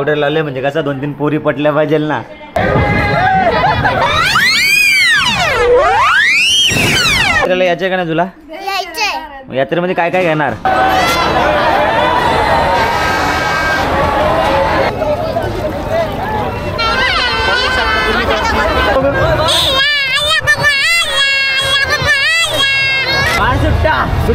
Powder लावले म्हणजे कसं 2-3 पोरी पटल्या पाहिजे ना. यात्रेला यायचंय का नाही तुला? यात्रेमध्ये काय काय घेणार?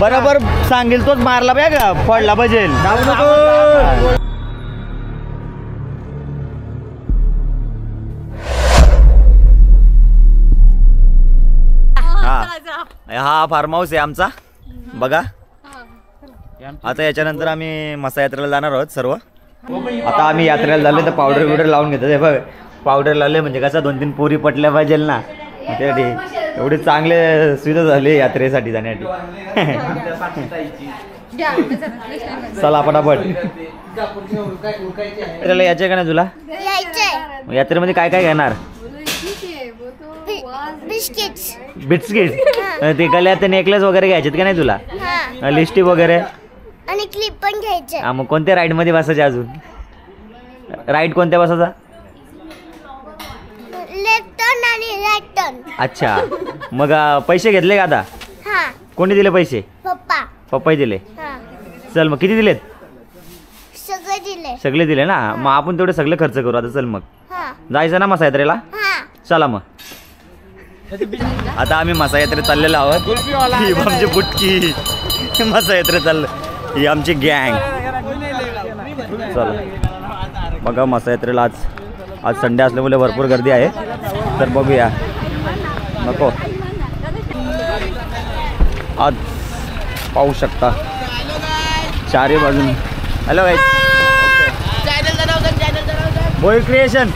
बरोबर सांगेल तोच मारला पाहिजे का पडला पाहिजे. हा फार्म हाऊस आहे आमचा बघा. आता याच्यानंतर आम्ही मसा यात्रेला जाणार आहोत सर्व. आता आम्ही यात्रेला झाले तर पावडर बिवडर लावून घेतो. हे बघ पावडर लावले म्हणजे कसं 2-3 पोरी पटल्या पाहिजे ना. त्यासाठी एवढे चांगले सुविधा झाली यात्रेसाठी जाण्यासाठी. चला पटापट. यात्रेला यायचंय का नाही तुला? यात्रेमध्ये काय काय घेणार? बिस्किट ते गळ्यात नेकलेस वगैरे घ्यायचे का नाही तुला? लिपस्टिक वगैरे आणि क्लिप पण घ्यायचे. हा मग कोणत्या राईड मध्ये बसायचे? अजून राईड कोणत्या बसायचा? अच्छा मग पैसे घेतले का आता? कोणी दिले पैसे? पप्पा दिले. चल मग किती दिलेत? सगळे दिले ना. मग आपण तेवढे सगळे खर्च करू आता. चल मग जायचं ना मसा यात्रेला. चला मग. आता आम्ही मसा यात्रेत चाललेलो आहोत. ही आमची बुटकी मसा यात्रेत चाललो. ही आमची गँग. चला बघा मसा यात्रेला आज संडे असल्यामुळे भरपूर गर्दी आहे. तर बघूया. नको आज पाहू शकता चारी बाजून. हॅलो गाईस, बोई क्रिएशन.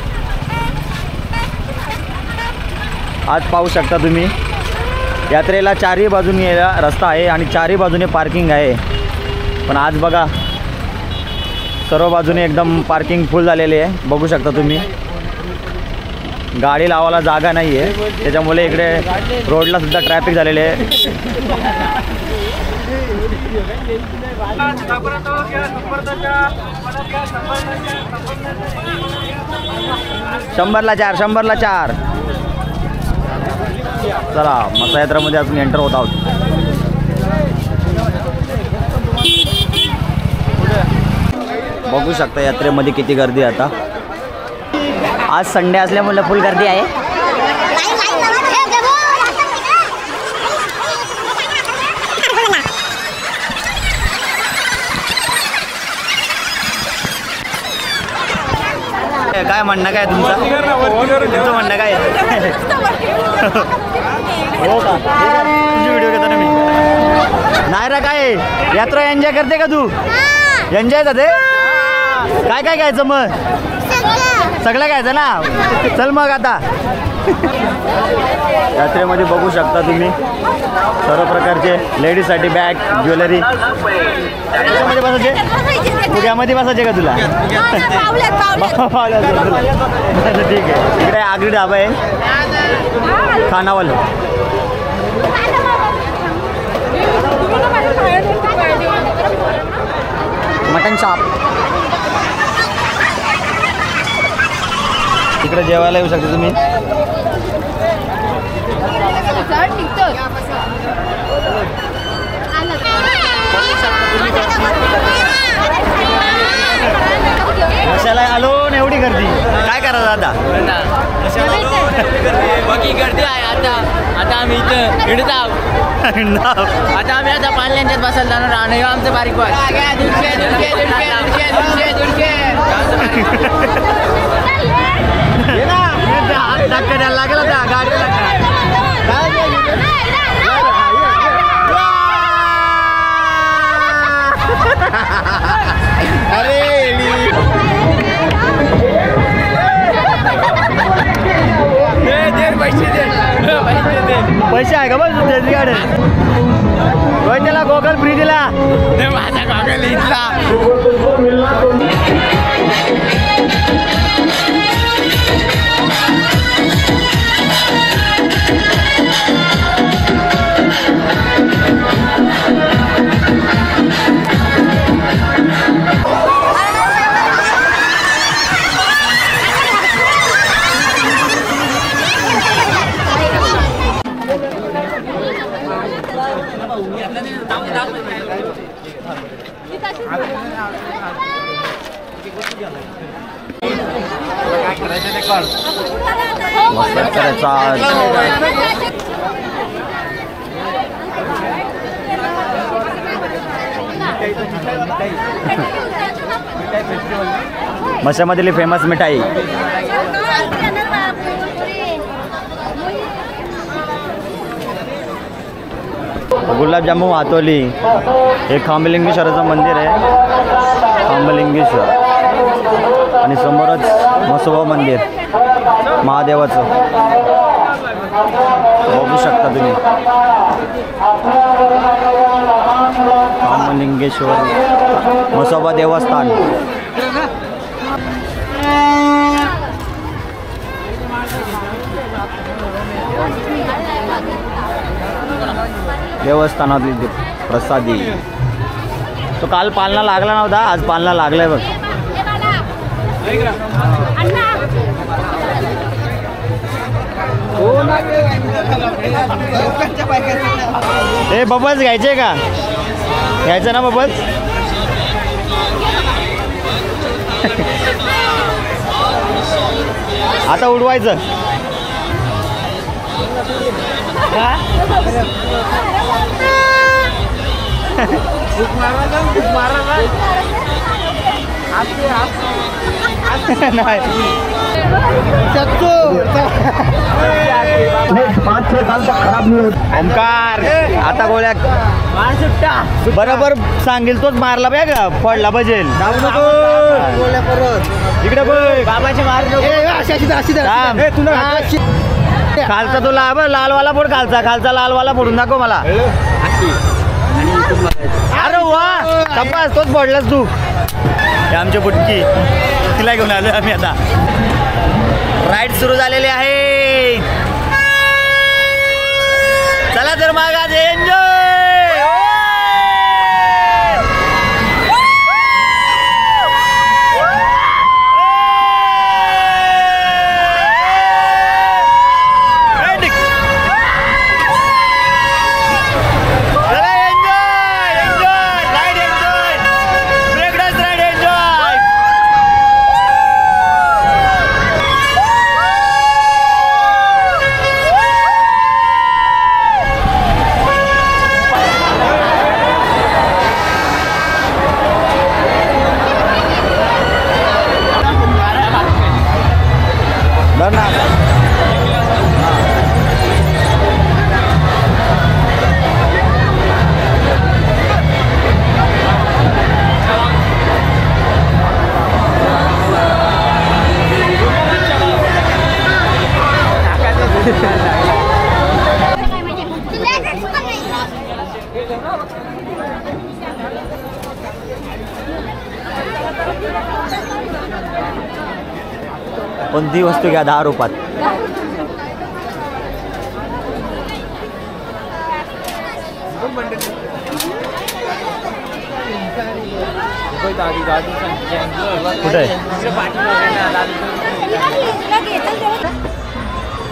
आज पाहू शकता तुम्ही यात्रेला चारही बाजूने यायला रस्ता आहे आणि चारही बाजूने पार्किंग आहे. पण आज बघा सर्व बाजूने एकदम पार्किंग फुल झालेली आहे. बघू शकता तुम्ही गाडी लावायला जागा नाही आहे. त्याच्यामुळे इकडे रोडला सुद्धा ट्रॅफिक झालेले आहे. 100ला 4 100ला 4. चला मसा यात्रेमध्ये आपण एंटर होत आहोत. बघू शकता यात्रेमध्ये किती गर्दी आहे. आता आज संडे असल्यामुळे फुल गर्दी आहे. काय म्हणणं काय तुमचं म्हणणं काय? हो का? तुझी व्हिडिओ घेतो ना मी. नाही रे काय यात्रा एन्जॉय करते का तू? एन्जॉय करते. काय काय घ्यायचं मग? सगळं घ्यायचं ना. चल मग आता यात्रेमध्ये बघू शकता तुम्ही सर्व प्रकारचे लेडीजसाठी बॅग ज्वेलरी. त्याच्यामध्ये बसायचे? फुग्यामध्ये बसायचे का तुला? ठीक आहे. इकडे आगरी ढाबा आहे खानावल. Mutton shop. इकडे जेवायला येऊ शकता तुम्ही. कशाला आलो ना एवढी गर्दी? काय करायचं आता? गर्दी आहे आता. आता आम्ही इथं हिंडत आहोत. आता आम्ही आता पाण्यात बसायला जाणार आणि आमचं बारीक बस. धक्का द्यायला लागेल होता गाडीला. अरे पैसे आहे का बघ गाडी? त्याला गोगल फ्री दिला. माझा गॉगल इथला. मशामधली फेमस मिठाई गुलाबजामुन वातोली हे खांबलिंगेश्वराचं मंदिर आहे. खांबलिंगेश्वर आणि समोरच मसोबा मंदिर महादेवाचं बघू शकता तुम्ही. खांबलिंगेश्वर मसोबा देवस्थान. देवस्थानातली प्रसादी. तो काल पालना लागला नव्हता, आज पालना लागलाय बघ. हे बबल्स घ्यायचे का? घ्यायचं ना बबल्स? आता उडवायचं. ओमकार आता गोळ्या बरोबर सांगेल तोच मारला पाहिजे का? पडला बजेल इकडे बाबाचे मार. खालचा तो लालवाला फोड. खालचा लालवाला फोडून दाखव मला. अरे वा तपास तोच पडलास तू. हे आमची बुटकी तिला घेऊन आलो आम्ही. आता राईड सुरू झालेली आहे. चला तर मग आज एन्जॉय. कोणती वस्तू घ्या 10 रुपयात. कुठे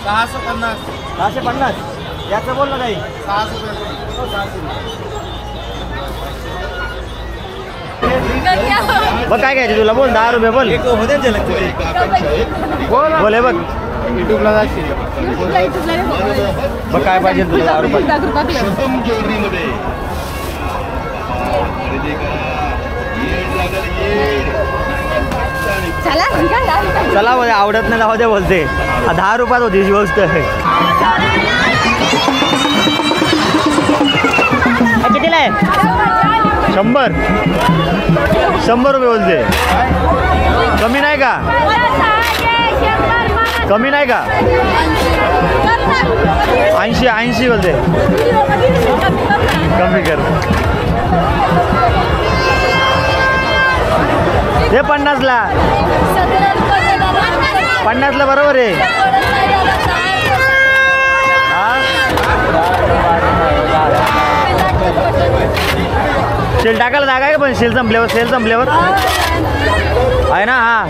650 याचं बोल ना काही. 600 बघ काय घ्यायचे तुला? बोल 10 रुपये बोल. बोल हे बघ बघ काय पाहिजे तुला? 10 रुपये. चला बोल आवडत नाही लावा दे बोलते. 10 रुपयात होती ही गोष्ट. कितीला आहे? 100 रुपये बोलते. कमी नाही का? कमी नाही का? 80 बोलते. कमी कर. हे 50ला. 50ला बरोबर आहे. सेल टाकायला जागा आहे का? पण सेल संपल्यावर आहे ना. हा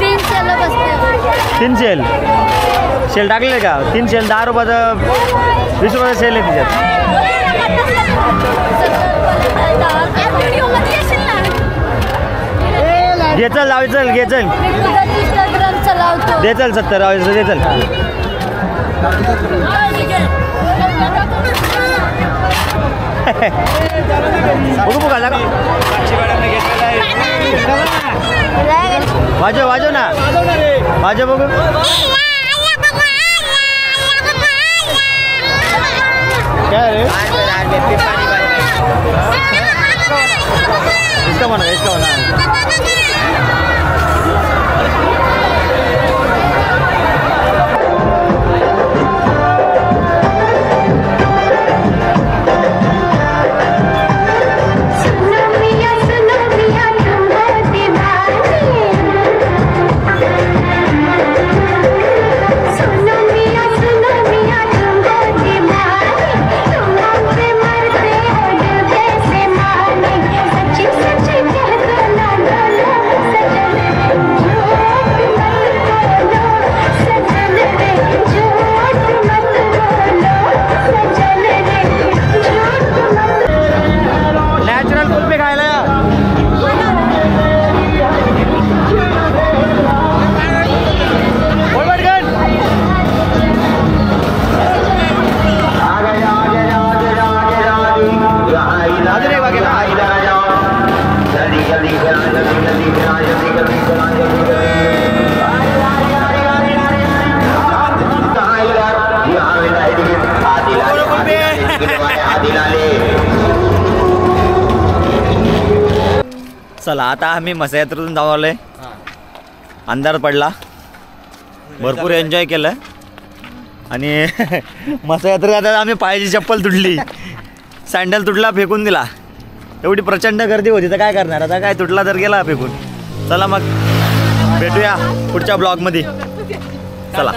3 सेल टाकले का? 3 सेल 10 रुपयाचं 20 रुपयाचं सेल आहे तिच्यात. घे चल लाव चल घे चल दे चल 70 लावायचं दे चल बघू बघा लागा वाजव वाजव ना वाजव बघू क्या रे इसका म्हणा चला आता आम्ही मसायात्रेतून जाऊ आलोय अंधार पडला भरपूर एन्जॉय केलं आणि मसायात्रेत आता आम्ही पायाची चप्पल तुटली सँडल तुटला फेकून दिला एवढी प्रचंड गर्दी होती तर काय करणार आता काय तुटला तर गेला फेकून चला मग भेटूया पुढच्या ब्लॉगमध्ये चला